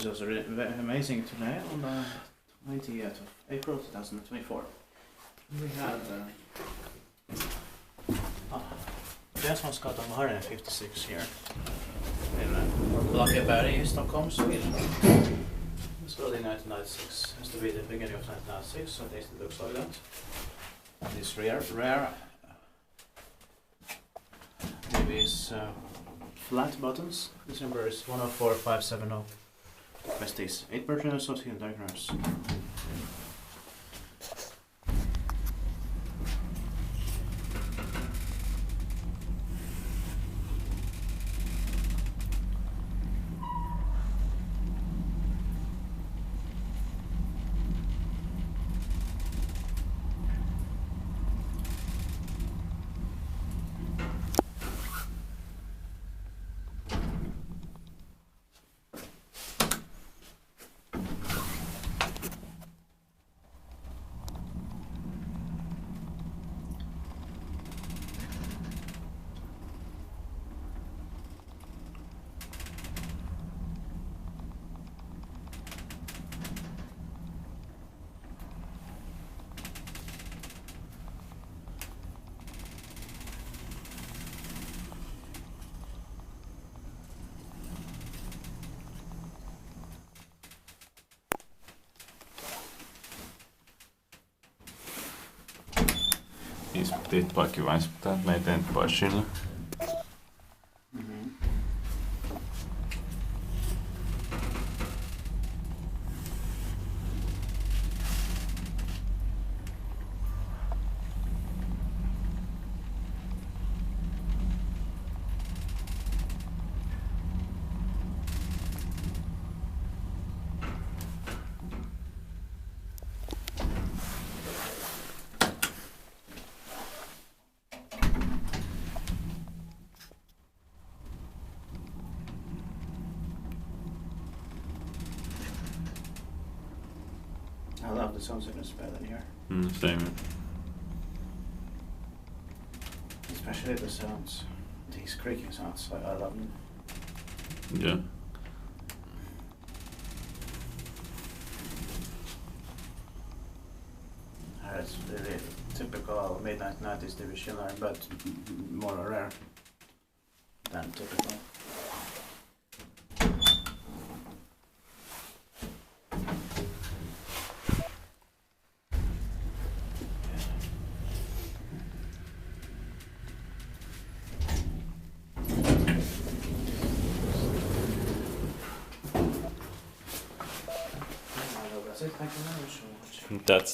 This was really amazing today on the 20th of April 2024. We had Björnsonsgatan 156 here in Blackeberg, Stockholm, Sweden. This was in 1996. Has to be the beginning of 1996, so at least it looks like that. This rare maybe is flat buttons. This number is 104570. Besties, 8 versions associated diagrams. Inspekteert pak je wijnspitaat met een paar Schindler. I love the sounds in the spell in here. Same. Especially the sounds, these creaking sounds, I love them. Yeah. It's really typical mid-1990s DEVE-Schindler, but more rare than typical. That's it, thank you very much for watching. That's